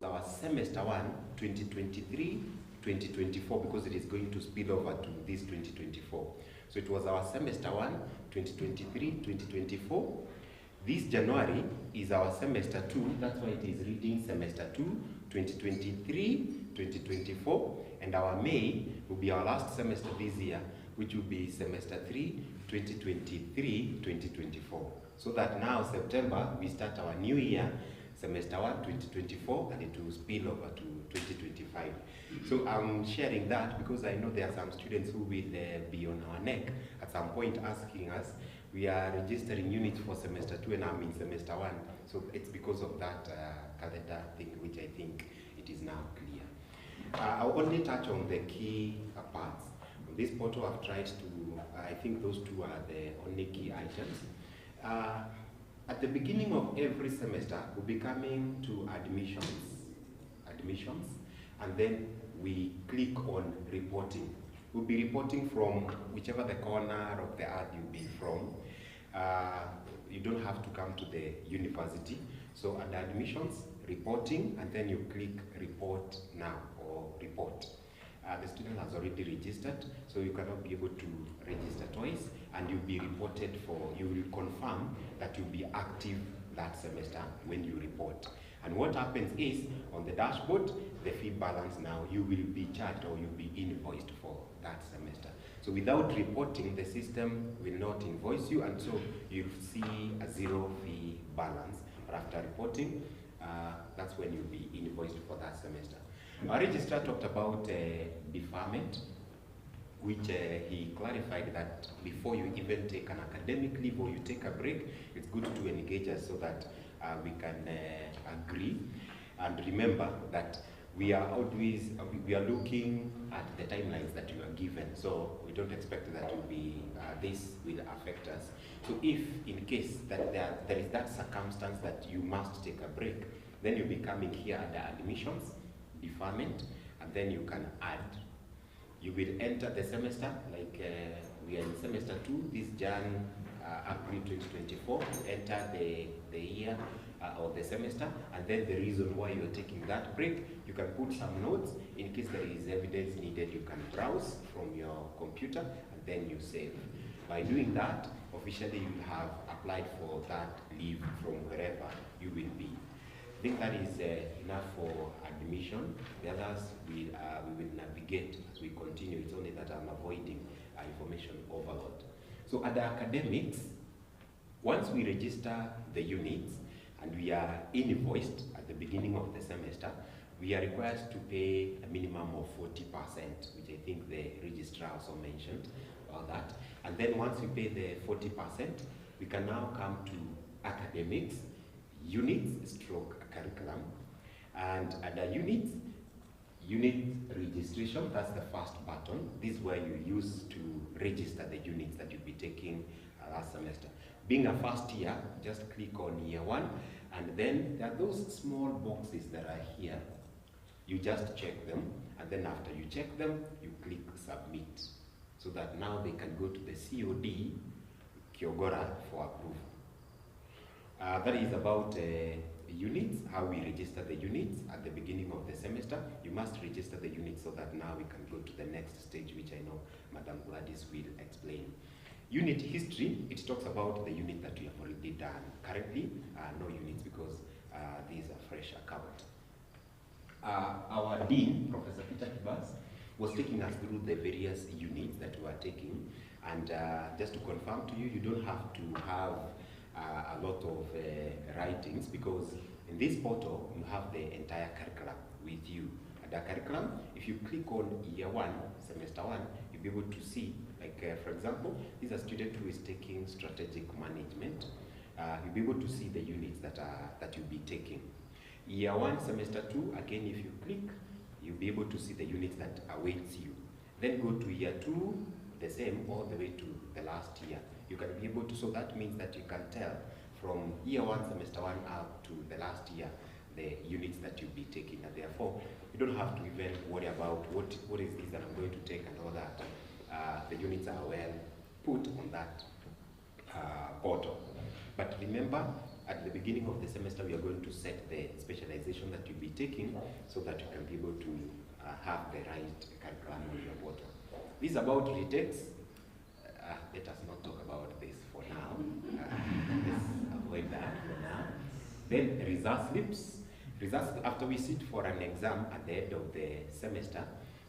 our semester 1, 2023, 2024, because it is going to spill over to this 2024. So it was our semester 1, 2023, 2024. This January is our semester 2, that's why it is reading semester 2, 2023, 2024. And our May will be our last semester this year, which will be semester 3, 2023, 2024. So that now, September, we start our new year, semester 1, 2024, and it will spill over to 2025. So I'm sharing that because I know there are some students who will be on our neck at some point asking us, we are registering units for semester 2 and I'm in semester 1. So it's because of that calendar thing, which I think it is now clear. I'll only touch on the key parts. On this portal, I've tried to, I think those two are the only key items. At the beginning of every semester, we'll be coming to admissions, and then we click on reporting. We'll be reporting from whichever the corner of the earth you'll be from. You don't have to come to the university. So at the admissions, reporting, and then you click report now or report. The student has already registered, so you cannot be able to register twice, and you'll be reported for, you will confirm that you'll be active that semester when you report. And what happens is, on the dashboard, the fee balance now, you will be charged or you'll be invoiced for that semester. So without reporting, the system will not invoice you, and so you'll see a zero fee balance. But after reporting, that's when you'll be invoiced for that semester. Our registrar talked about deferment, which he clarified that before you even take an academic leave or you take a break, it's good to engage us so that we can agree. And remember that we are always looking at the timelines that you are given, so we don't expect that will be this will affect us. So if in case that there is that circumstance that you must take a break, then you'll be coming here at the admissions, deferment, and then you can add. You will enter the semester, like we are in semester 2, this April 2024, enter the year or the semester, and then the reason why you're taking that break. You can put some notes. In case there is evidence needed, you can browse from your computer, and then you save. By doing that, officially you have applied for that leave from wherever you will be. I think that is enough for admission. The others we will navigate as we continue. It's only that I'm avoiding information overload. So at the academics, once we register the units and we are invoiced at the beginning of the semester, we are required to pay a minimum of 40%, which I think the registrar also mentioned about that. And then once we pay the 40%, we can now come to academics, units stroke curriculum, and under unit registration, that's the first button. This is where you use to register the units that you'll be taking last semester. Being a first year, just click on year 1, and then there are those small boxes that are here. You just check them, and then after you check them, you click submit, so that now they can go to the COD, Kiogora, for approval. That is about units, how we register the units at the beginning of the semester. You must register the units so that now we can go to the next stage, which I know Madam Gladys will explain. Unit history, it talks about the unit that we have already done. Currently, no units because these are fresh account. Our Dean, Professor Peter Kibas, was taking us through the various units that we are taking. And just to confirm to you, you don't have to have a lot of writings, because in this portal you have the entire curriculum with you. At the curriculum, if you click on year 1, semester 1, you'll be able to see, like for example, this is a student who is taking strategic management. You'll be able to see the units that you'll be taking. Year 1, semester 2, again, if you click, you'll be able to see the units that awaits you. Then go to year 2, the same all the way to the last year. You can be able to, so that means that you can tell from year 1, semester 1 up to the last year, the units that you'll be taking. And therefore, you don't have to even worry about what is this that I'm going to take and all that. The units are well put on that portal. But remember, at the beginning of the semester, we are going to set the specialization that you'll be taking so that you can be able to have the right curriculum on your portal. This is about retakes. Let us not talk about this for now. Let's avoid that for now. Then result slips. Results, after we sit for an exam at the end of the semester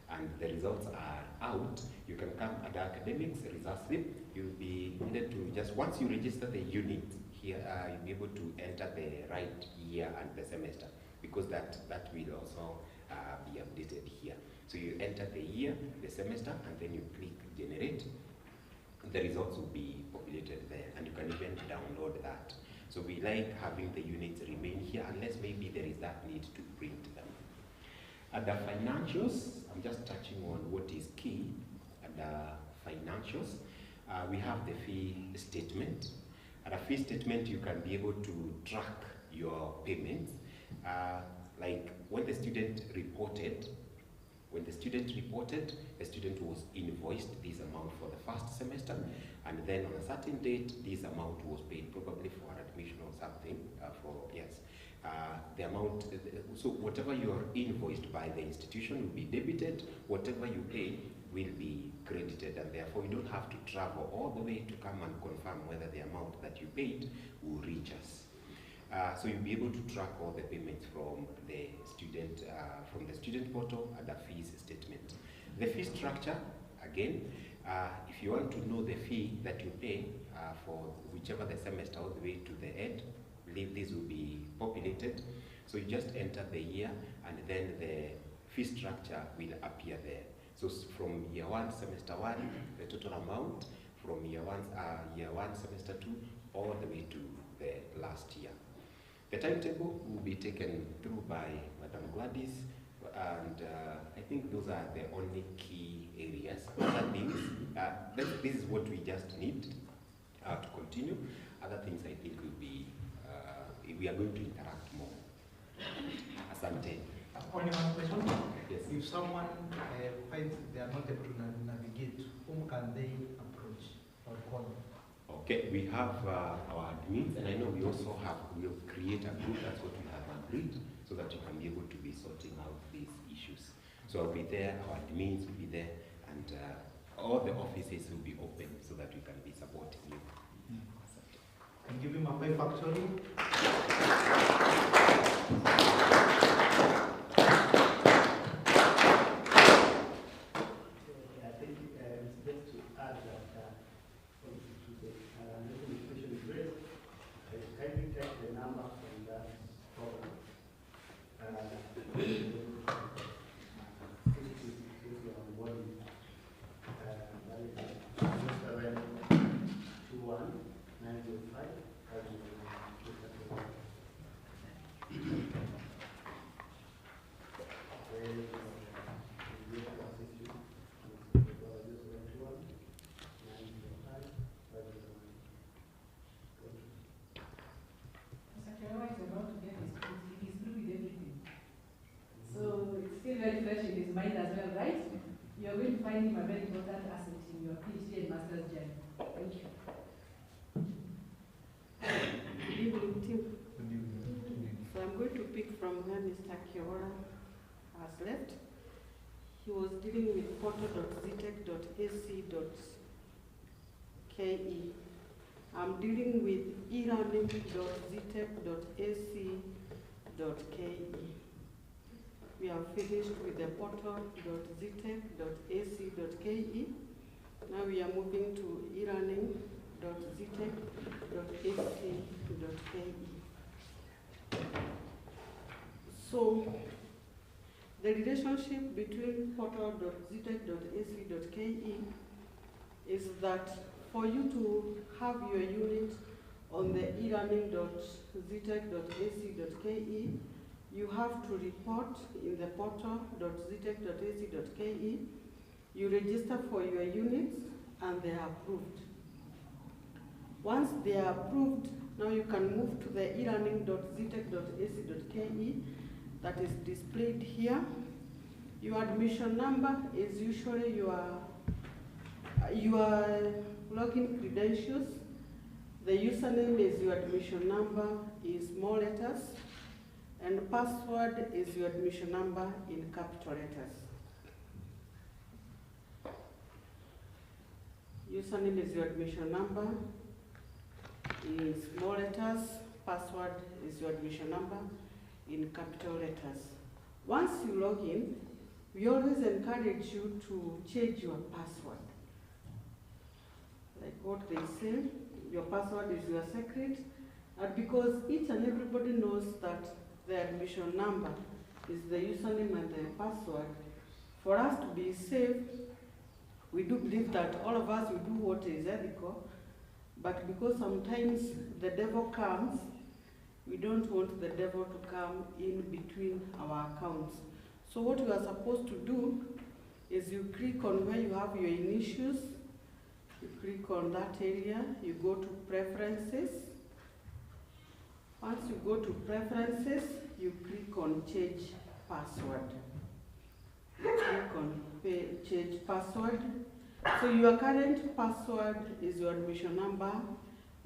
and the results are out, you can come at the academics result slip. You'll be needed to just, once you register the unit here, you'll be able to enter the right year and the semester, because that will also be updated here. So you enter the year, the semester, and then you click generate. The results will be populated there, and you can even download that. So we like having the units remain here unless maybe there is that need to print them. At the financials, I'm just touching on what is key. At the financials, we have the fee statement. At a fee statement, you can be able to track your payments. Like when the student reported, the student was invoiced this amount for the first semester, and then on a certain date, this amount was paid, probably for admission or something, the amount, so whatever you are invoiced by the institution will be debited, whatever you pay will be credited, and therefore you don't have to travel all the way to come and confirm whether the amount that you paid will reach us. So you'll be able to track all the payments from the student portal and the fees statement. The fee structure, again, if you want to know the fee that you pay for whichever the semester all the way to the end, this will be populated. So you just enter the year, and then the fee structure will appear there. So from year 1, semester 1, the total amount, from year 1, semester 2, all the way to the last year. The timetable will be taken through by Madam Gladys, and I think those are the only key areas. Other things, this is what we just need to continue. Other things I think will be, we are going to interact more. Asante. Only one question. Yes. If someone finds they are not able to navigate, whom can they approach or call? Okay, we have our admins, and I know we also we'll create a group. That's what we have agreed, so that you can be able to be sorting out these issues. So I'll be there, our admins will be there, and all the offices will be open so that we can be supporting you. Can give him a pay factory. Very fresh in his mind as well, right? You're going to find him a very important asset in your PhD and master's journey. Thank you. Good evening, team. So I'm going to pick from where Mr. Kiora has left. He was dealing with portal.zetech.ac.ke. I'm dealing with e-learning.zetech.ac.ke. We have finished with the portal.zetech.ac.ke. Now we are moving to e-learning.zetech.ac.ke. So the relationship between portal.zetech.ac.ke is that for you to have your unit on the e-learning.zetech.ac.ke, you have to report in the portal.zetech.ac.ke. You register for your units and they are approved. Once they are approved, now you can move to the e-learning.zetech.ac.ke that is displayed here. Your admission number is usually your login credentials. The username is your admission number in small letters, and password is your admission number in capital letters. Username is your admission number in small letters, password is your admission number in capital letters. Once you log in, we always encourage you to change your password. Like what they say, your password is your secret, and because each and everybody knows that the admission number is the username and the password, for us to be safe, we do believe that all of us will do what is ethical, but because sometimes the devil comes, we don't want the devil to come in between our accounts. So what you are supposed to do is you click on where you have your initials, you click on that area, you go to preferences. Once you go to preferences, you click on change password. You click on change password. So your current password is your admission number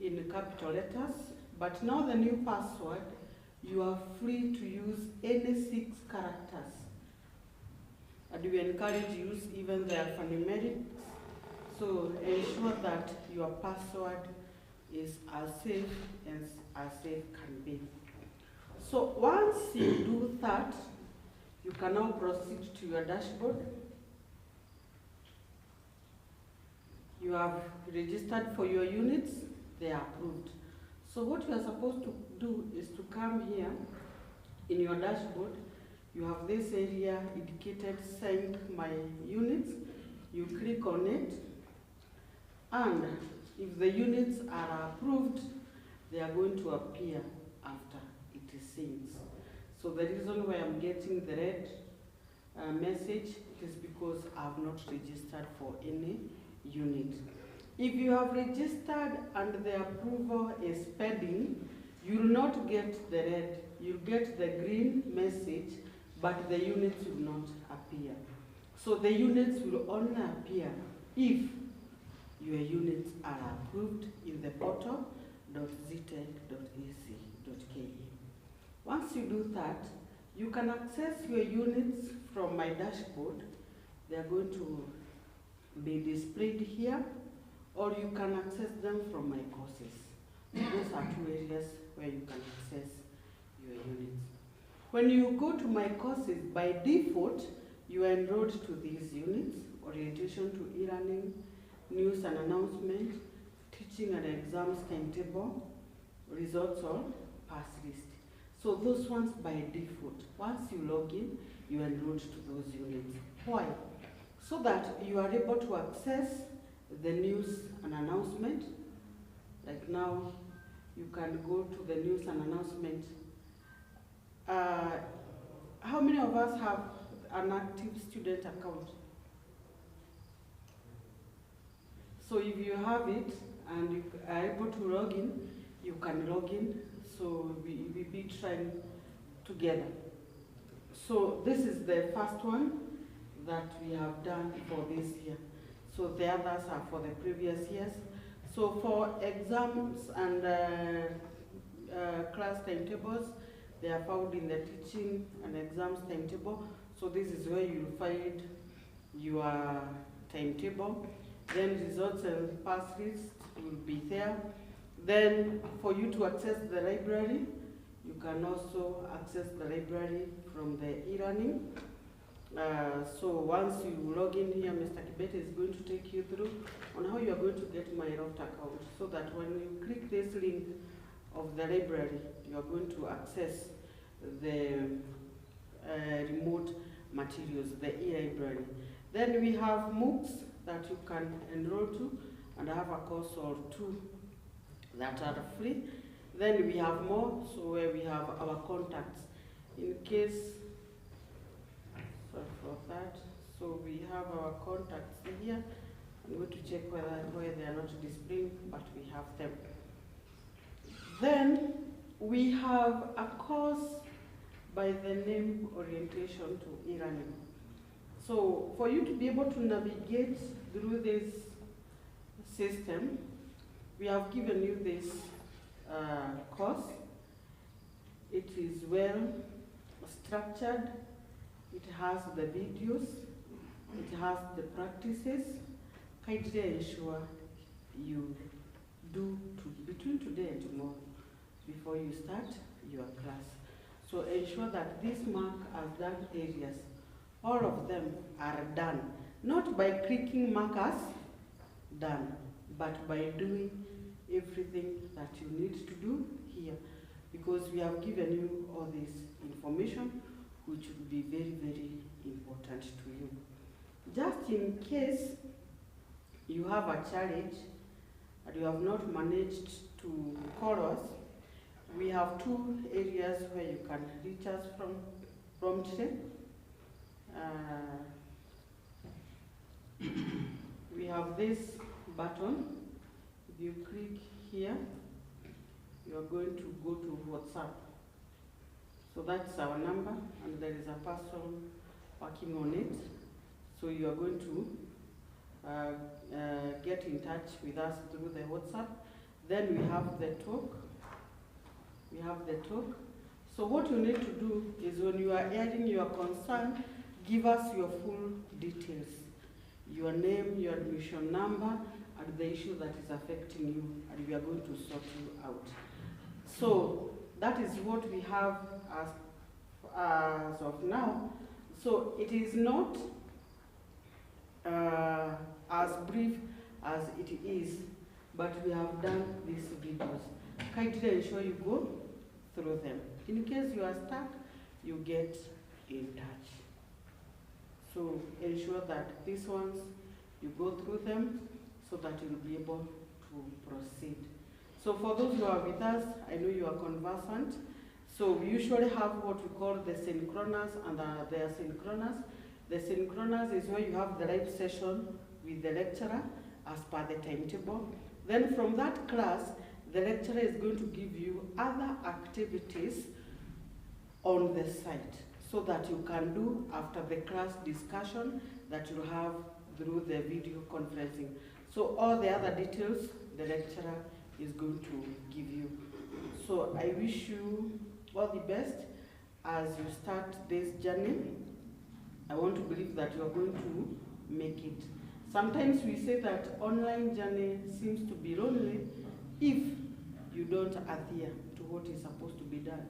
in capital letters, but now the new password, you are free to use any 6 characters. And we encourage use even the alphanumerics. So ensure that your password is as safe as safe can be. So once you do that, you can now proceed to your dashboard. You have registered for your units, they are approved. So what you are supposed to do is to come here in your dashboard. You have this area indicated Send My Units. You click on it, and if the units are approved, they are going to appear after it is sent. So the reason why I'm getting the red message is because I have not registered for any unit. If you have registered and the approval is pending, you will not get the red. You'll get the green message, but the units will not appear. So the units will only appear if your units are approved in the portal.zetech.ac.ke. Once you do that, you can access your units from my dashboard. They are going to be displayed here, or you can access them from my courses. Those are 2 areas where you can access your units. When you go to my courses, by default, you are enrolled to these units: orientation to e-learning, news and announcement, teaching and exams timetable, results or pass list. So those ones by default. Once you log in, you are enrolled to those units. Why? So that you are able to access the news and announcement. Like now, you can go to the news and announcement. How many of us have an active student account? So if you have it and you are able to log in, you can log in. So we be trying together. So this is the first one that we have done for this year. So the others are for the previous years. So for exams and class timetables, they are found in the teaching and exams timetable. So this is where you find your timetable. Then results and pass lists will be there. Then for you to access the library, you can also access the library from the e-learning. So once you log in here, Mr. Kibete is going to take you through on how you are going to get my Loft account, so that when you click this link of the library, you are going to access the remote materials, the e-library. Then we have MOOCs that you can enroll to, and I have a course or 2 that are free. Then we have more, so where we have our contacts. In case, sorry for that, so we have our contacts here. I'm going to check where they are not displaying, but we have them. Then we have a course by the name Orientation to e-learning. So for you to be able to navigate through this system, We have given you this course. It is well structured. It has the videos. It has the practices. Kindly ensure you do between today and tomorrow before you start your class. So ensure that this mark as done areas, all of them are done, not by clicking markers done, but by doing everything that you need to do here, because we have given you all this information which will be very, very important to you. Just in case you have a challenge and you have not managed to call us, we have 2 areas where you can reach us from today. We have this button. If you click here, you are going to go to WhatsApp. So that's our number, and there is a person working on it. So you are going to get in touch with us through the WhatsApp. Then we have the talk. So what you need to do is, when you are airing your concern, give us your full details, your name, your admission number, and the issue that is affecting you, and we are going to sort you out. So that is what we have as of now. So it is not as brief as it is, but we have done these videos. Kindly ensure you go through them. In case you are stuck, you get in touch. So ensure that these ones, you go through them so that you will be able to proceed. So for those who are with us, I know you are conversant. So we usually have what we call the synchronous and the asynchronous. The synchronous is where you have the live session with the lecturer as per the timetable. Then from that class, the lecturer is going to give you other activities on the site so that you can do after the class discussion that you have through the video conferencing. So all the other details the lecturer is going to give you. So I wish you all the best as you start this journey. I want to believe that you are going to make it. Sometimes we say that online journey seems to be lonely if you don't adhere to what is supposed to be done.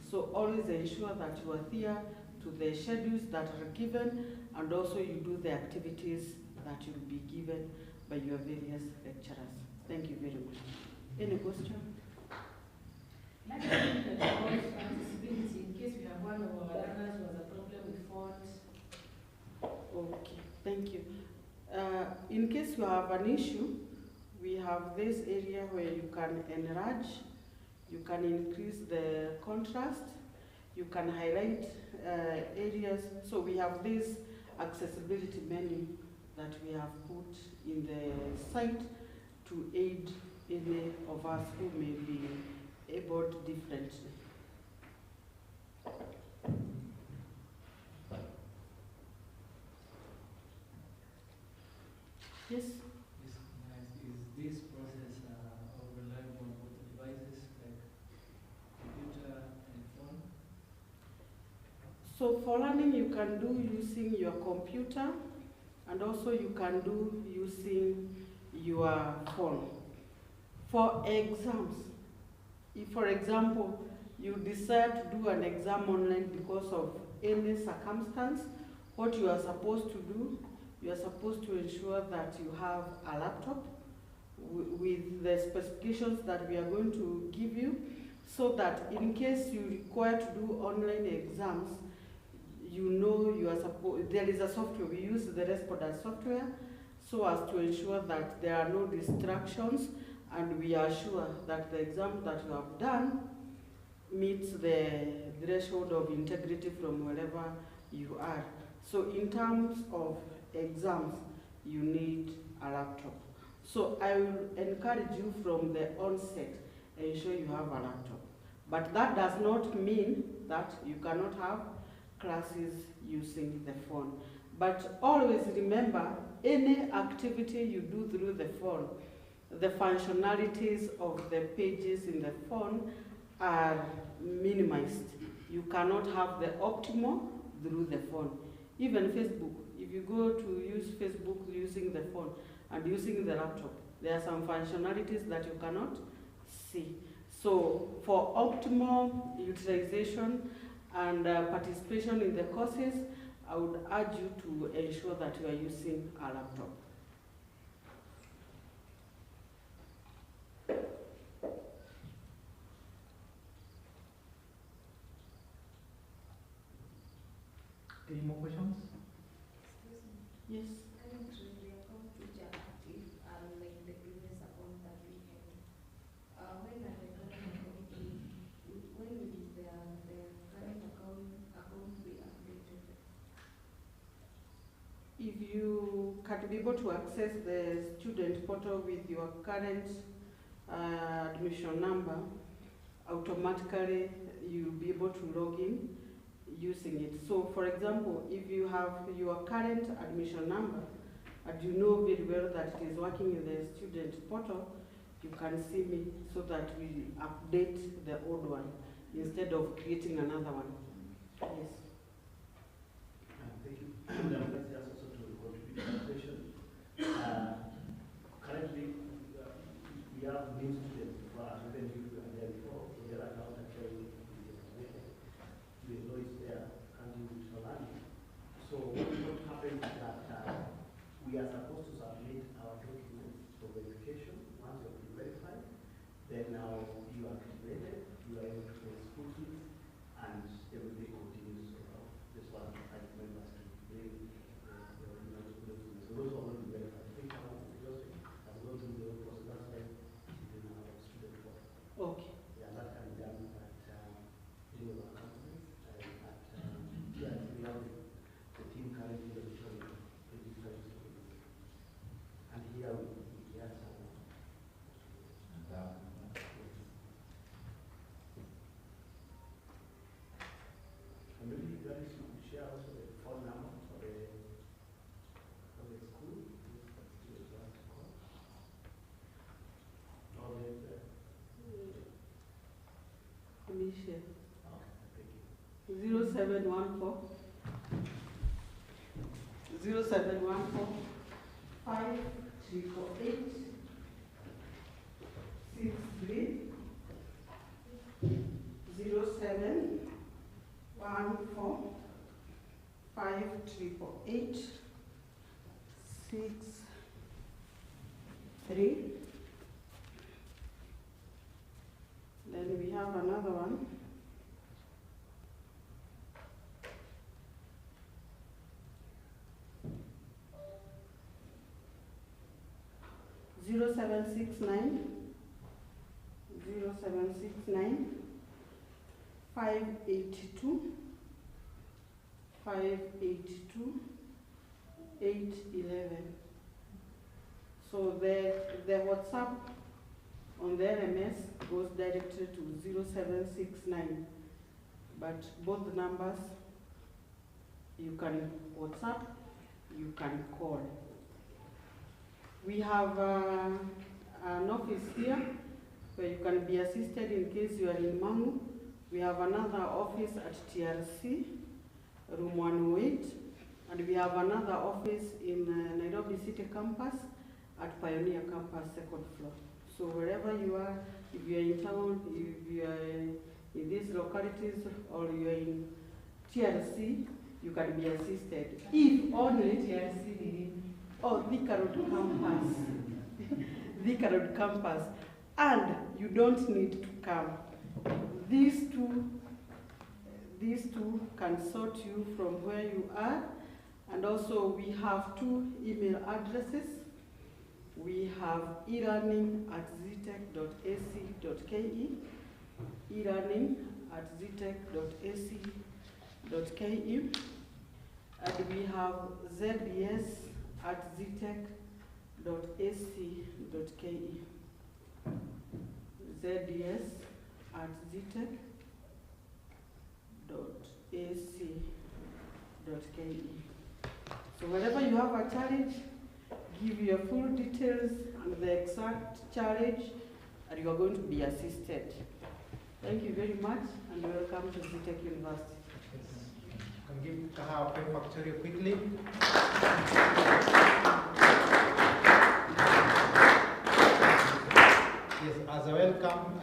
So always ensure that you adhere to the schedules that are given, and also you do the activities that you will be given by your various lecturers. Thank you very much. Any question? Like I think that about accessibility, in case we have one of our learners who has a problem with fonts. Okay, thank you. In case you have an issue, we have this area where you can enlarge, you can increase the contrast, you can highlight areas. So we have this accessibility menu that we have put in the site to aid any of us who may be able differently. Yes? Is this process reliable on both devices, like computer and phone? So for learning, you can do using your computer, and also you can do using your phone. For exams, if, for example, you decide to do an exam online because of any circumstance, what you are supposed to do, you are supposed to ensure that you have a laptop with the specifications that we are going to give you, so that in case you require to do online exams, you know you are supposed, there is a software, we use the Responder software, so as to ensure that there are no distractions, and we are sure that the exam that you have done meets the threshold of integrity from wherever you are. So in terms of exams, you need a laptop. So I will encourage you from the onset, ensure you have a laptop. But that does not mean that you cannot have classes using the phone. But always remember, any activity you do through the phone, the functionalities of the pages in the phone are minimized. You cannot have the optimal through the phone. Even Facebook, if you go to use Facebook using the phone and using the laptop, there are some functionalities that you cannot see. So for optimal utilization and participation in the courses, I would urge you to ensure that you are using a laptop. Any more questions? Yes. Currently, the account which are active are like the previous account that we had. When are the current account when will the current account be updated? If you can be able to access the student portal with your current admission number, automatically you'll be able to log in using it. So for example, if you have your current admission number and you know very well that it is working in the student portal, you can see me so that we update the old one instead of creating another one. Yes. Thank you. Let's also to contribute to the question. Currently, we have new students who are even you and there before, so their account actually is activated. You know it's there and you will learn. So what happens is that we are supposed to submit our documents for verification. Once you have been verified, then now you are activated, you are able to place cookies, and everything continues. This one I remember to bring documents. So those are already verified. I think how has gone through the whole process. That's why it's in our student portal. Okay. Yeah, that can be done at any of our companies. And at yeah, we have the team currently registering students. And here we have some. And maybe you guys should share also the phone number for the school. Or the Let me share. thank you. 0714 0714 5348 63 0714 5348 63. Then we have another one. 0769 582 811. So the WhatsApp on the LMS goes directly to 0769, but both numbers you can WhatsApp, you can call. We have an office here where you can be assisted in case you are in Mangu. We have another office at TRC, room 108, and we have another office in Nairobi City campus at Pioneer campus, second floor. So wherever you are, if you are in town, if you are in these localities, or you are in TRC, you can be assisted. If only TRC Thika Road campus, Thika Road campus, and you don't need to come. These two can sort you from where you are, and also we have 2 email addresses. We have elearning@zetech.ac.ke, elearning@zetech.ac.ke, and we have zds@zetech.ac.ke, zds@zetech.ac.ke. So wherever you have a challenge, give you full details and the exact challenge, and you are going to be assisted. Thank you very much, and welcome to Zetech University. Can give Kaha a factory quickly. Yes, as a welcome,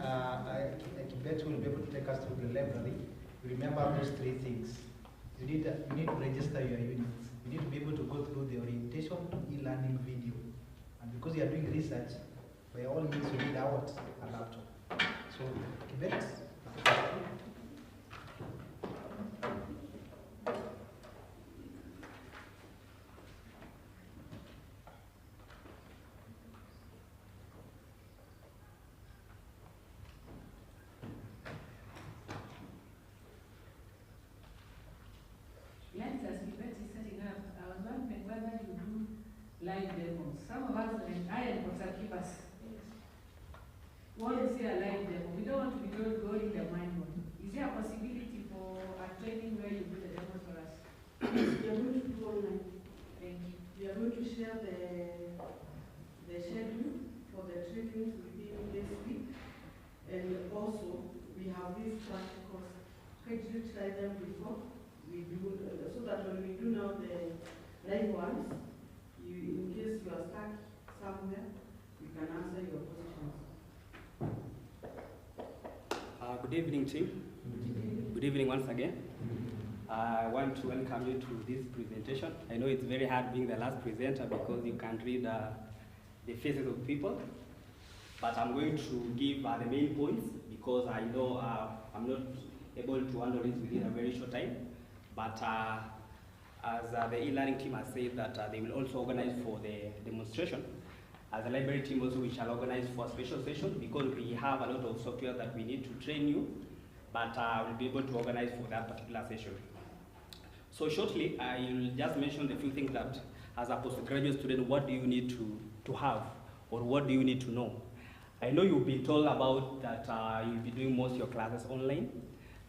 Kibet will be able to take us to the library. Remember those three things. You need to register your units. You need to be able to go through the orientation e-learning video. And because you are doing research, by all means you need a laptop. So Kibet. As Kibet is setting up, I was wondering whether you do live demos. Some of us, like I and Dr. Keepers, want to see a live demo. We don't want to be going the manual. Is there a possibility for a training where you do the demos for us? Yes, we are going to do online. Thank you. We are going to share the schedule for the trainings within this week. And also, we have these practicals. Could you try them before? We do, so that when we do now the live ones, in case you are stuck somewhere, we can answer your questions. Good evening, team. Good evening once again. I want to welcome you to this presentation. I know it's very hard being the last presenter because you can't read the faces of people, but I'm going to give the main points because I know I'm not able to handle it within a very short time. But as the e-learning team has said that they will also organize for the demonstration, as the library team also we shall organize for a special session because we have a lot of software that we need to train you, but we'll be able to organize for that particular session. So shortly, I will just mention a few things that as a postgraduate student, what do you need to have or what do you need to know? I know you've been told about that you'll be doing most of your classes online.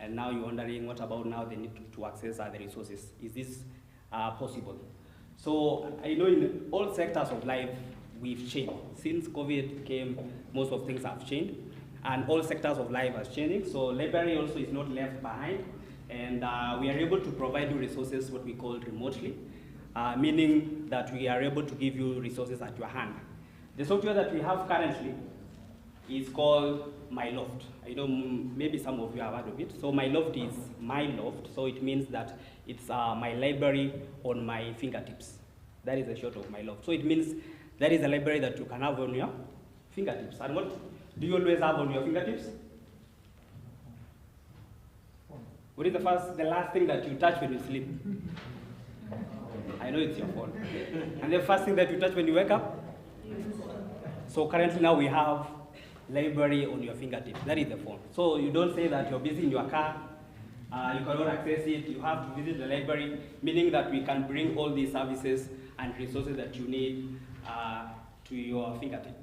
And now you're wondering what about now they need to access the resources. Is this possible? So I know in all sectors of life, we've changed. Since COVID came, most of things have changed. And all sectors of life are changing. So library also is not left behind. And we are able to provide you resources, what we call remotely, meaning that we are able to give you resources at your hand. The software that we have currently is called MyLoft. I know maybe some of you have heard of it. So MyLoft is MyLoft, so it means that it's my library on my fingertips. That is the short of MyLoft. So it means that is a library that you can have on your fingertips. And what do you always have on your fingertips? What is the last thing that you touch when you sleep? I know it's your phone. And the first thing that you touch when you wake up? So currently now we have library on your fingertips. That is the phone. So you don't say that you're busy in your car, you cannot access it, you have to visit the library, meaning that we can bring all these services and resources that you need to your fingertip.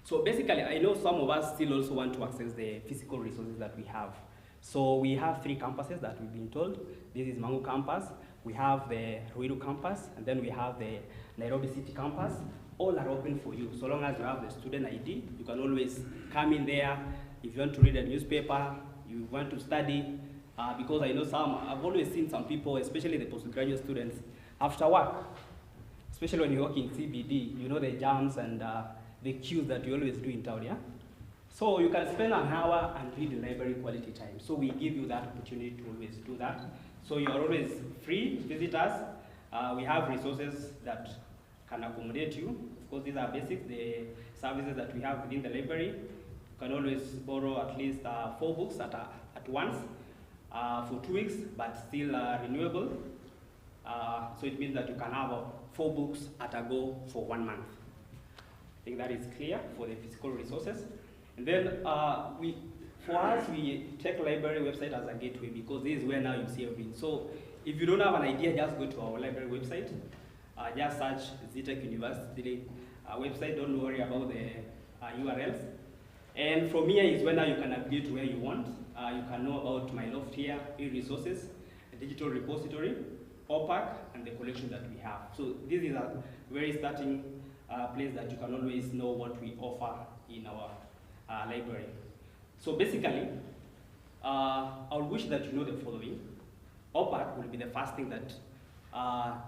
So basically, I know some of us still also want to access the physical resources that we have. So we have 3 campuses that we've been told. This is Mangu campus, we have the Ruiru campus, and then we have the Nairobi City campus. All are open for you. So long as you have the student ID, you can always come in there. If you want to read a newspaper, you want to study, because I know I've always seen some people, especially the postgraduate students, after work, especially when you work in CBD, you know the jams and the queues that you always do in town, yeah? So you can spend an hour and read the library quality time. So we give you that opportunity to always do that. So you are always free, visit us. We have resources that can accommodate you. Of course, these are basic, the services that we have within the library. You can always borrow at least 4 books at once for 2 weeks, but still renewable. So it means that you can have 4 books at a go for 1 month. I think that is clear for the physical resources. And then for us, we take library website as a gateway because this is where now you see everything. So if you don't have an idea, just go to our library website. Just search Zetech University website. Don't worry about the URLs. And from here is where now you can navigate to where you want. You can know about MyLoft here, e-resources, a digital repository. OPAC and the collection that we have. So this is a very starting place that you can always know what we offer in our library. So basically, I would wish that you know the following. OPAC will be the first thing that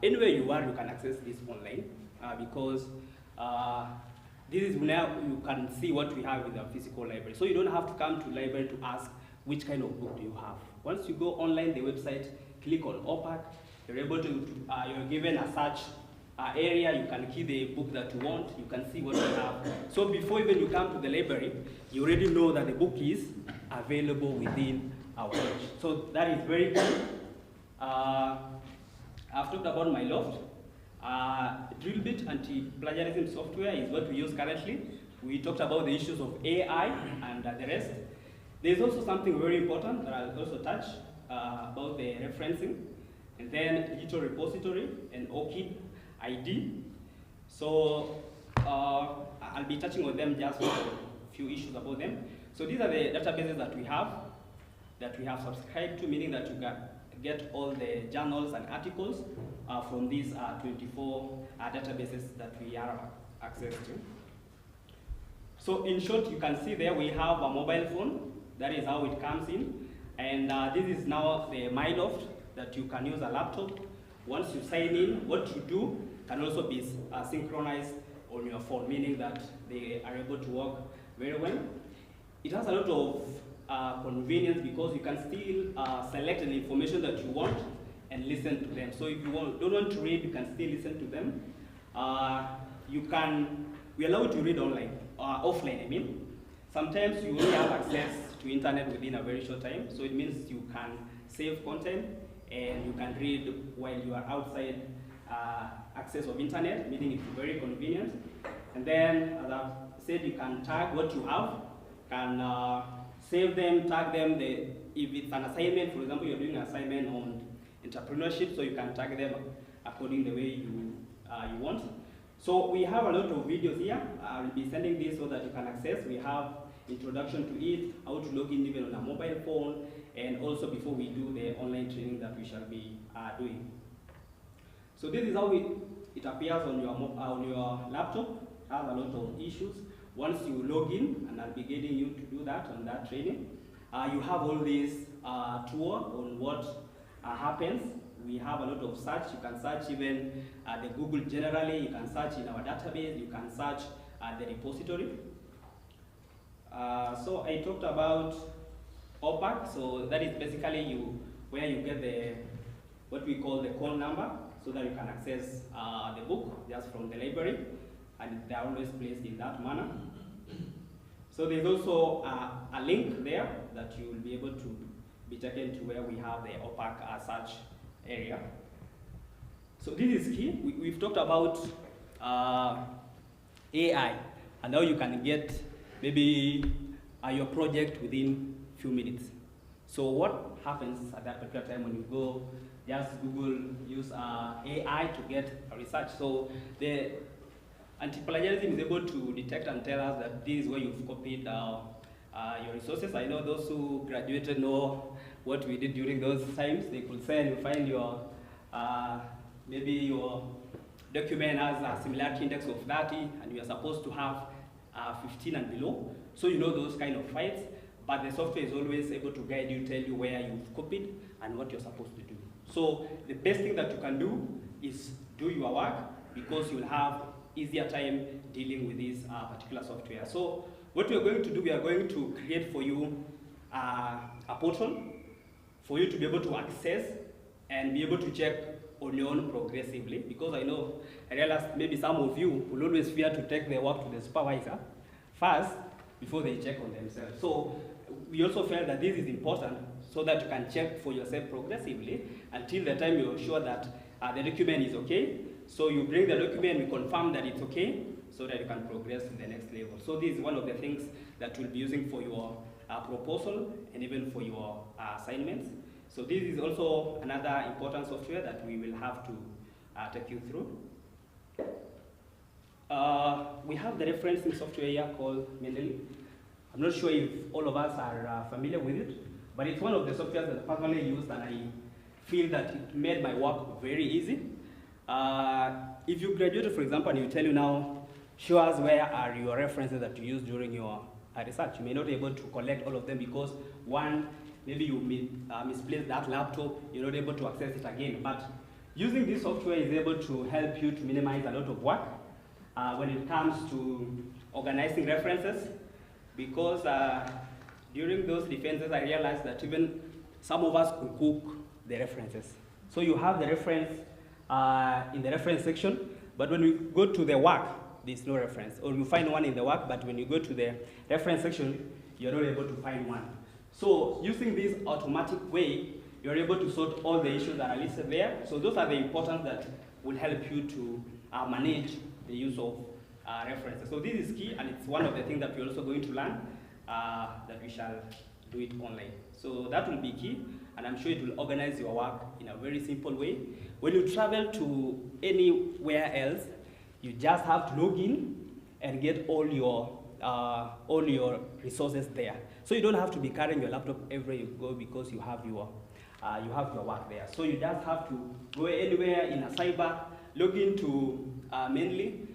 anywhere you are, you can access this online because this is where you can see what we have in the physical library. So you don't have to come to library to ask which kind of book do you have. Once you go online, the website, click on OPAC, you're able to, you're given a search area, you can key the book that you want, you can see what you have. So before even you come to the library, you already know that the book is available within our page. So that is very good. I've talked about my loft. Drillbit anti-plagiarism software is what we use currently. We talked about the issues of AI and the rest. There's also something very important that I'll also touch about the referencing, and then digital repository and ORCID ID. So I'll be touching on them just for a few issues about them. So these are the databases that we have subscribed to, meaning that you get all the journals and articles from these 24 databases that we are access to. So in short, you can see there we have a mobile phone. That is how it comes in. And this is now the MyLoft that you can use a laptop. Once you sign in, what you do can also be synchronized on your phone, meaning that they are able to work very well. It has a lot of convenience because you can still select the information that you want and listen to them. So if you don't want to read, you can still listen to them. We allow you to read online, offline, I mean. Sometimes you only have access to internet within a very short time, so it means you can save content and you can read while you are outside access of internet, meaning it's very convenient. And then, as I've said, you can tag what you have, can save them, tag them. If it's an assignment, for example, you're doing an assignment on entrepreneurship, so you can tag them according to the way you want. So we have a lot of videos here. I'll be sending this so that you can access. We have introduction to it, how to log in even on a mobile phone, and also before we do the online training that we shall be doing. So this is how it appears on your laptop. It has a lot of issues. Once you log in, and I'll be getting you to do that on that training, you have all this tour on what happens. We have a lot of search. You can search even the Google generally. You can search in our database. You can search the repository. So I talked about OPAC. So that is basically where you get what we call the call number, so that you can access the book just from the library, and they are always placed in that manner. So there's also a link there that you will be able to be taken to where we have the OPAC search area. So this is key. We've talked about AI and how you can get maybe your project within a few minutes. So what happens at that particular time when you go just Google, use AI to get a research? So the anti-plagiarism is able to detect and tell us that this is where you've copied your resources. I know those who graduated know what we did during those times. They could say and you find your, maybe your document has a similarity index of 30 and you are supposed to have 15 and below. So you know those kind of files, but the software is always able to guide you, tell you where you've copied and what you're supposed to do. So the best thing that you can do is do your work, because you'll have easier time dealing with this particular software. So what we are going to do, we are going to create for you a portal for you to be able to access and be able to check on your own progressively, because I realize maybe some of you will always fear to take their work to the supervisor first before they check on themselves. So we also felt that this is important so that you can check for yourself progressively until the time you're sure that the document is okay. So you bring the document, we confirm that it's okay, so that you can progress to the next level. So this is one of the things that we'll be using for your proposal and even for your assignments. So this is also another important software that we will have to take you through. We have the referencing software here called Mendeley. I'm not sure if all of us are familiar with it, but it's one of the softwares that I personally used and I feel that it made my work very easy. If you graduated, for example, and you tell you now, show us where are your references that you used during your research. You may not be able to collect all of them because one, maybe you misplaced that laptop, you're not able to access it again. But using this software is able to help you to minimize a lot of work when it comes to organizing references, because during those defenses I realized that even some of us could cook the references. So you have the reference in the reference section, but when we go to the work, there's no reference. Or you find one in the work, but when you go to the reference section, you're not able to find one. So using this automatic way, you're able to sort all the issues that are listed there. So those are the importance that will help you to manage the use of references. So this is key, and it's one of the things that we're also going to learn, that we shall do it online. So that will be key, and I'm sure it will organize your work in a very simple way. When you travel to anywhere else, you just have to log in and get all your resources there. So you don't have to be carrying your laptop everywhere you go because you have your work there. So you just have to go anywhere in a cyber, log into mainly.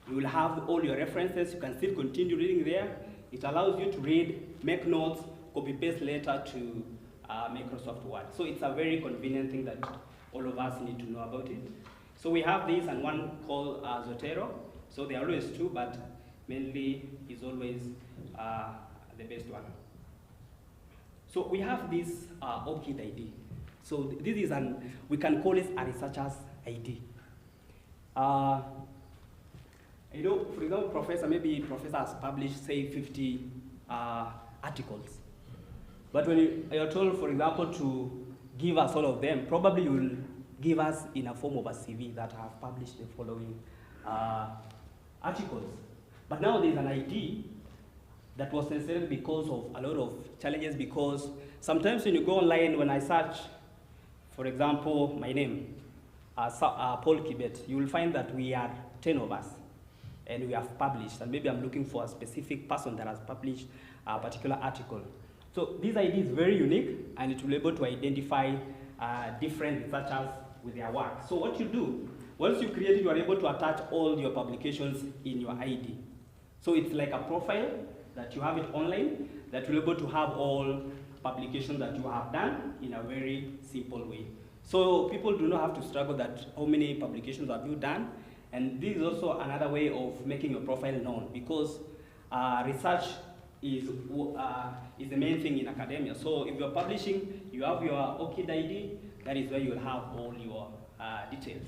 You will have all your references. You can still continue reading there. It allows you to read, make notes, copy paste later to Microsoft Word. So it's a very convenient thing that all of us need to know about it. So we have this and one called Zotero. So there are always two, but mainly is always the best one. So we have this ORCID ID. So this is we can call it a researcher's ID. You know, for example, maybe professor has published, say, 50 articles. But when you're told, for example, to give us all of them, probably you will give us in a form of a CV that have published the following articles. But now there's an ID that was necessary because of a lot of challenges, because sometimes when you go online, when I search, for example, my name, Paul Kibet, you will find that we are 10 of us, and we have published, and maybe I'm looking for a specific person that has published a particular article. So this ID is very unique, and it will be able to identify different researchers with their work. So what you do, once you create it, you are able to attach all your publications in your ID. So it's like a profile that you have it online that will be able to have all publications that you have done in a very simple way. So people do not have to struggle that how many publications have you done. And this is also another way of making your profile known, because research is the main thing in academia. So if you're publishing, you have your ORCID ID, that is where you'll have all your details.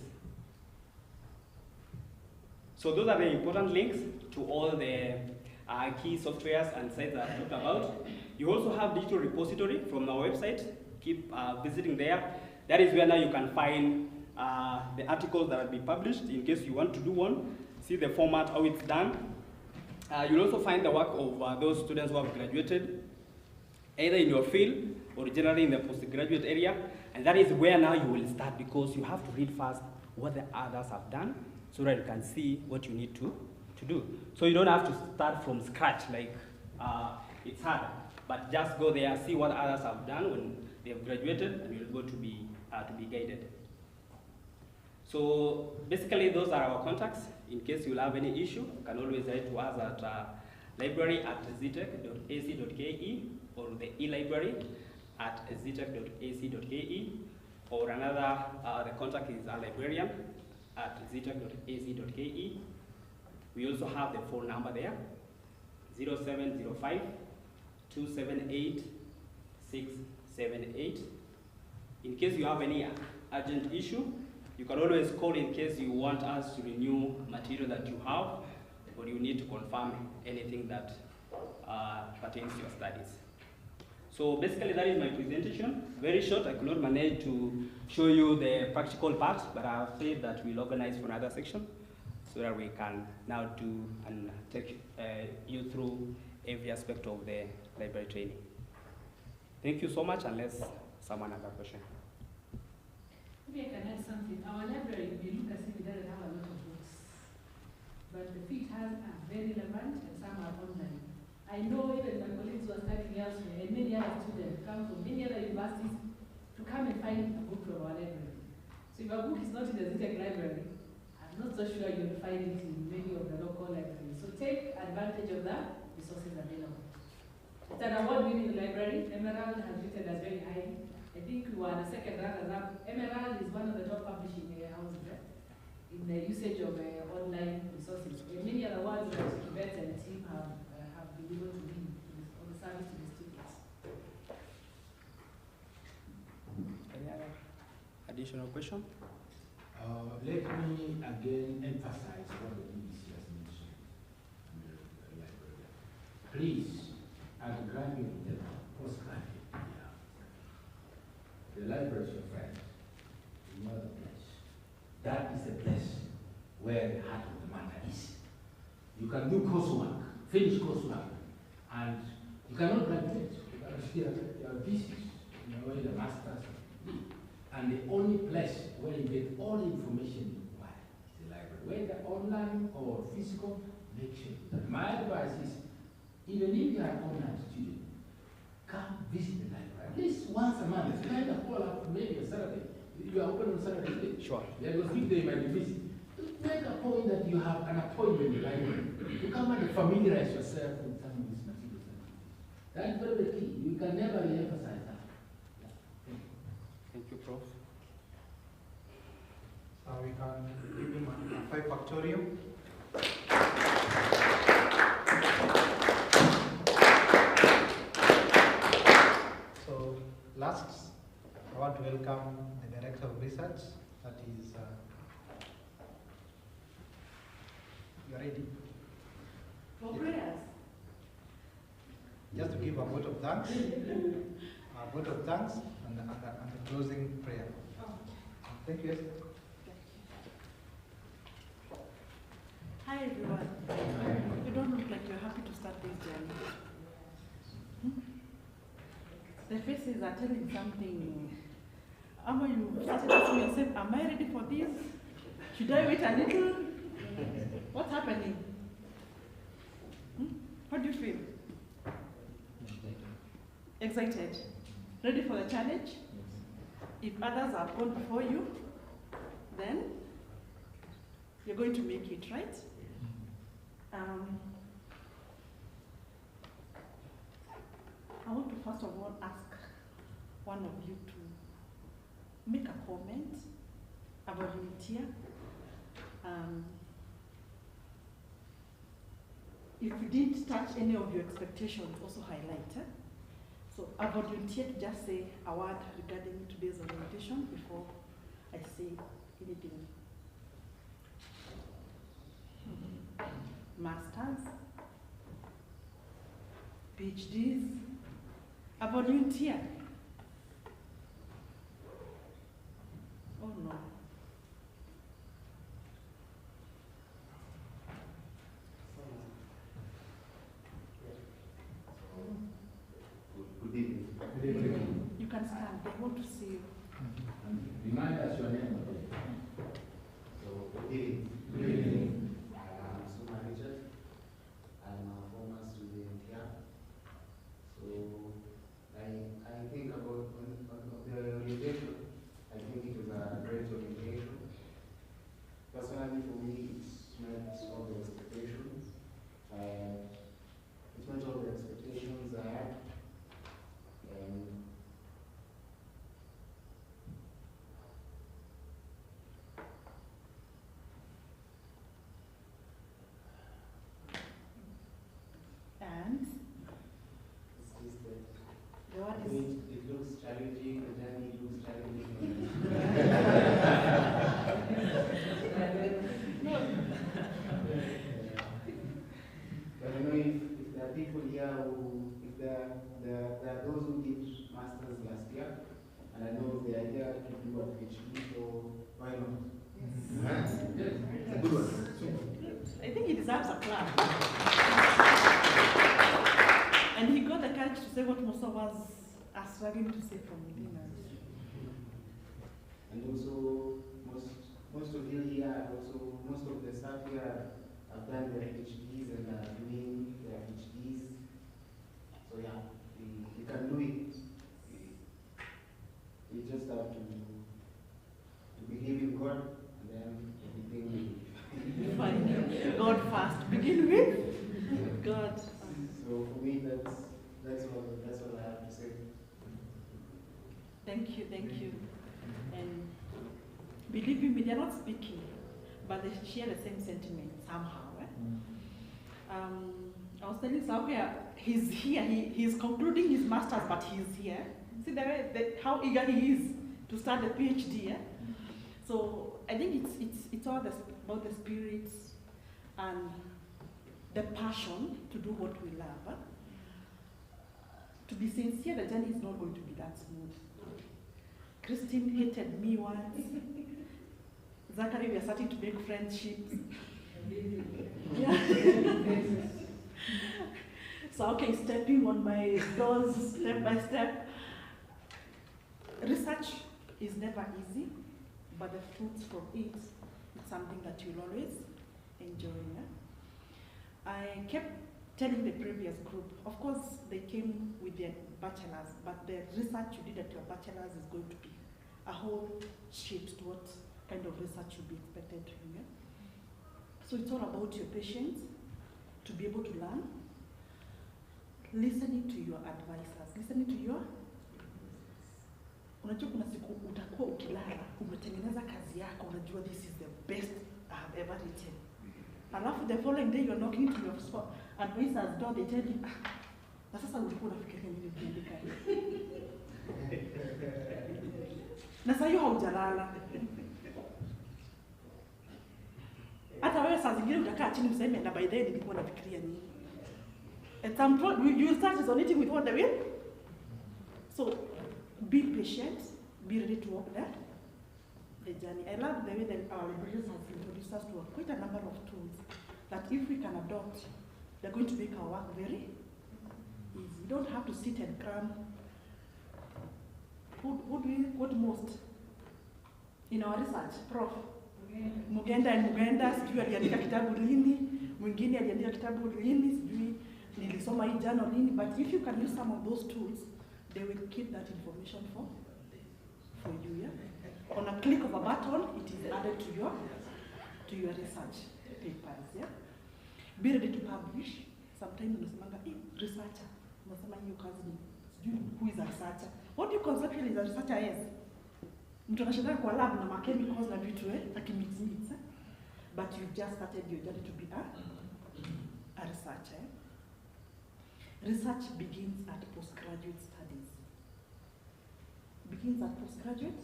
So those are the important links to all the key softwares and sites that I talked about. You also have digital repository from our website. Keep visiting there. That is where now you can find the articles that have been published in case you want to do one, see the format, how it's done. You'll also find the work of those students who have graduated, either in your field or generally in the postgraduate area. And that is where now you will start, because you have to read first what the others have done so that you can see what you need to do. So you don't have to start from scratch, like it's hard, but just go there, see what others have done when they have graduated, and you'll go to be guided. So basically those are our contacts. In case you'll have any issue, you can always write to us at library@zetech.ac.ke or the e-library@zetech.ac.ke, or another, the contact is a librarian@zetech.ac.ke. We also have the phone number there, 0705 278 678. In case you have any urgent issue, you can always call in case you want us to renew material that you have, or you need to confirm anything that pertains to your studies. So basically that is my presentation. Very short, I could not manage to show you the practical part, but I have said that we'll organize for another section so that we can now do and take you through every aspect of the library training. Thank you so much, unless someone has a question. Maybe I can add something. Our library, we look as if it doesn't have a lot of books, but the features are very relevant and some are online. I know even my colleagues who are studying elsewhere and many other students come from many other universities to come and find a book from our library. So if a book is not in the Zetech library, I'm not so sure you'll find it in many of the local libraries. So take advantage of the resources available. It's an award-winning library. Emerald has written us very highly. I think we were the second runners-up. Emerald is one of the top publishing houses in the usage of online resources. Many other ones that Kibet and team have been able to win on the service to the students. Any other additional question? Let me again emphasize what the EDC has mentioned in the library. Please, undergraduate level, postgraduate, the library is your friend. You know the place. That is the place where the heart of the matter is. You can do coursework, finish coursework, and you cannot graduate because you are thesis, you know, the master's degree. And the only place where you get all the information you require is the library. Whether online or physical, make sure. My advice is, even if you are an online student, come visit the library at least once a month. Kind of call up maybe a Saturday. You are open on Saturday, isn't it? Sure. Because weekday might be busy. Make a point that you have an appointment in the library. You come and familiarize yourself with some of these materials. That's very, very key. You can never re-emphasize that. Yeah. Thank you, Prof. We can give him a 5 factorial. So last, I want to welcome the Director of Research, that is, you are ready? For prayers. Just to give a vote of thanks, and the closing prayer. Thank you. Hi everyone. You don't look like you're happy to start this journey. The faces are telling something. Ama, you started asking yourself, am I ready for this? Should I wait a little? What's happening? How do you feel? Excited. Ready for the challenge? If others have gone before you, then you're going to make it, right? I want to first of all ask one of you to make a comment, a volunteer. If you didn't touch any of your expectations, also highlight. So a volunteer to just say a word regarding today's orientation before I say anything. Masters, PhDs, a volunteer. Oh no. Good evening. Good evening. You can stand. They want to see you. Remind us your name. So, good evening. Good evening. I'm Suma Richard. I'm a former student here. So, I think about the orientation. I think it was a great orientation. Personally, for me, it's met all the expectations. It's met all the expectations I had. And It's just that the one I is mean, it looks challenging, the journey looks challenging. But I know if there are people here who, if there are those who did masters last year, and I know they are here to do a PhD, so why not? Yes. It's a good one. I think he deserves a clap. And he got the courage to say what most of us are struggling to say from within us. And also, most of you here, and also most of the staff here have done their PhDs and are doing their PhDs. So yeah, we can do it. We just Thank you, thank you. And believe me, they're not speaking, but they share the same sentiment somehow. I was telling Sawyer, he's here, he's concluding his master's, but he's here. See the way how eager he is to start the PhD. So I think it's all about the spirit and the passion to do what we love. To be sincere, the journey is not going to be that smooth. Christine hated me once. Zachary, we are starting to make friendships. Yeah. So okay, stepping on my toes step by step. Research is never easy, but the fruits from it, it's something that you'll always enjoy. I kept telling the previous group, of course they came with their bachelor's, but the research you did at your bachelor's is going to be a whole shift to what kind of research you'll be expected to do. So it's all about your patience, to be able to learn, listening to your advisors, listening to your... Unajua kuna siku utakuwa ukilala, umetengeneza kazi yako, unajua this is the best I have ever written. Alafu the following day you're knocking to your advisor's door, they tell you, na sasa ulikuwa unafikiria nini ukiandika hivi? Na sasa hiyo haujalala. Hata wewe saa zingine utakaa chini useme na by the way nilikuwa nafikiria nini. At some point you start resonating with what they will. So be patient, be ready to walk the journey. I love the way that our librarians have introduced us to quite a number of tools that if we can adopt, they're going to make our work very easy. We don't have to sit and cram. Who do we quote most in our research? Prof. Mugenda and Mugenda, sijui aliandika kitabu lini, mwingine aliandika kitabu lini, sijui nilisoma hii journal lini, but if you can use some of those tools, they will keep that information for you. Yeah? On a click of a button, it is added to your research papers. Yeah? Be ready to publish. Sometimes unasemanga, researcher, unasema hiyo kazi ni sijui who is a researcher. What do you conceptually is a researcher is? Mtu anashinda kwa lab na chemicals na vitu akimix. But you've just started your journey to be a researcher. Research begins at postgraduate studies. Begins at postgraduate.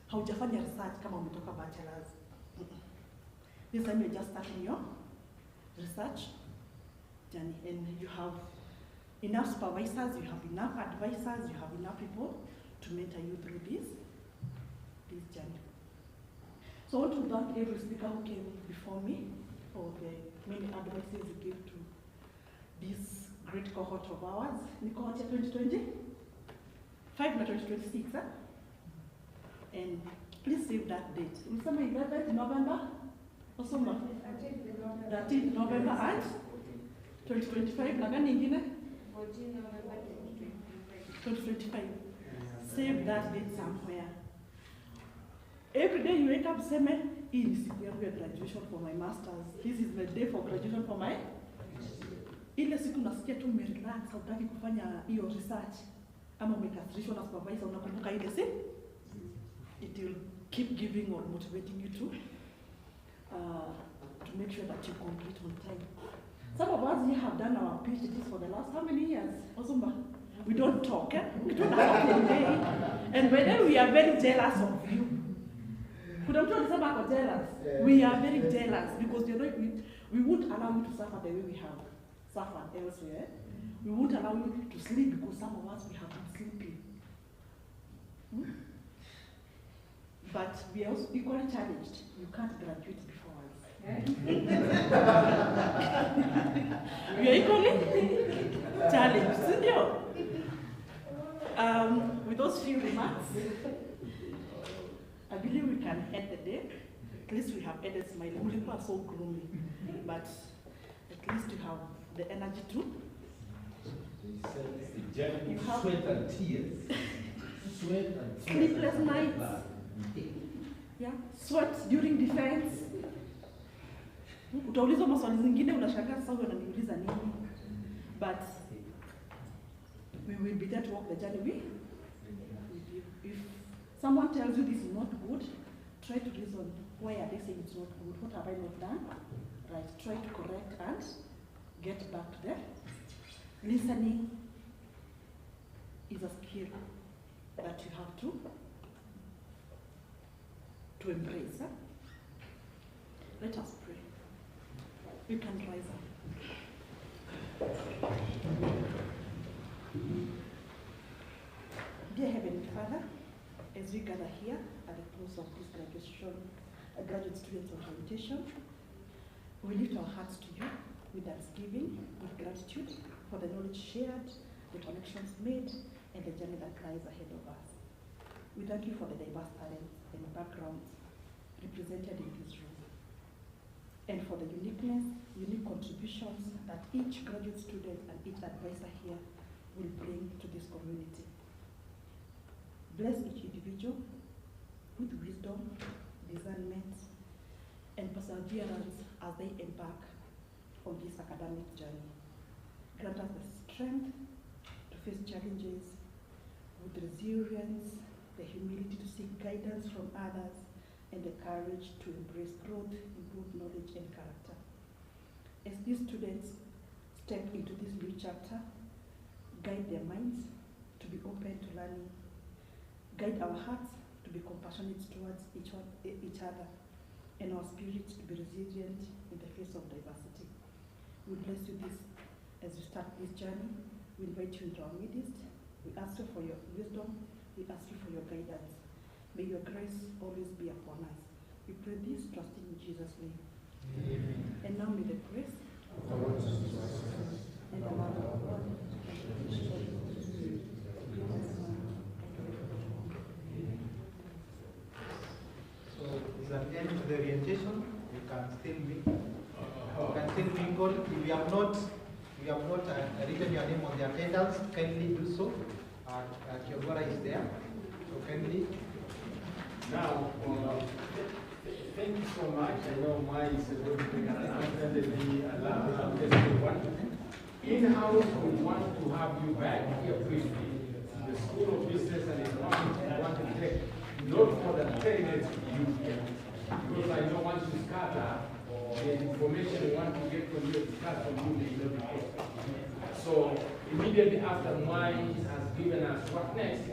Haujafanya research kama umetoka bachelor's. This time you're just starting your research journey, and you have enough supervisors, you have enough advisors, you have enough people to mentor you through this journey. So I want to thank every speaker who came before me for the many advices you gave to this great cohort of ours. Ni cohort ya 2020? 5 na 2026, And please save that date. Ulisema 11th November? Osoma? 13th November and 2025. Na gani ingine? 14 November 2025. Save that date somewhere. Every day you wake up, say, hii ni siku yangu ya graduation for my masters. This is the day for graduation for my... Ile siku nasikia tu umerelax, hautaki kufanya hiyo research. Ama umekasirishwa na supervisor, unakumbuka ile siku. It will keep giving or motivating you to make sure that you complete on time. Some of us here have done our PhDs for the last how many years? Osumba? We don't talk, We don't talk all day. And by then we are very jealous of you. We jealous. We are very jealous because we won't allow you to suffer the way we have suffered elsewhere. We won't allow you to sleep because some of us we have been sleeping. But we are also equally challenged. You can't graduate before us. We are equally challenged. With those few remarks, I believe we can end the day. At least we have ended smiling. People are so gloomy, but at least you have the energy to. You have sweat and tears. Sweat and tears. Sleepless nights. Yeah, sweat during defense. Utaulizwa maswali zingine unashangaa sasa unaniuliza nini. But we will be there to walk the journey with if someone tells you this is not good, try to reason, why are they saying it's not good? What have I not done? Right, try to correct and get back to them. Listening is a skill that you have to embrace. Huh? Let us pray. You can rise up. Dear Heavenly Father, as we gather here at the close of this graduate students orientation, we lift our hearts to you with thanksgiving, with gratitude for the knowledge shared, the connections made, and the journey that lies ahead of us. We thank you for the diverse talents and backgrounds represented in this room, and for the unique contributions that each graduate student and each advisor here will bring to this community. Bless each individual with wisdom, discernment, and perseverance as they embark on this academic journey. Grant us the strength to face challenges with resilience, the humility to seek guidance from others, and the courage to embrace growth in both knowledge and character. As these students step into this new chapter, guide their minds to be open to learning, guide our hearts to be compassionate towards each other, and our spirits to be resilient in the face of diversity. We bless you this as you start this journey. We invite you into our midst. We ask you for your wisdom. We ask you for your guidance. May your grace always be upon us. We pray this, trusting in Jesus' name. Amen. And now may the grace of the Lord Jesus Christ and the love of God and the fellowship of the Holy Spirit be with us now and forevermore. So it's an end to the orientation. You can still meet. You can still mingle. If you have not written your name on the attendance, kindly do so. Kiogora is there. So kindly. Now, thank you so much. I know mine is going to be in-house, we want to have you back here briefly. The School of Business and Economics, we want to take note for the 10 minutes you get. Because I know once you scatter, the information we want to get from you, discuss from you, may not be. So immediately after mine has given us what next.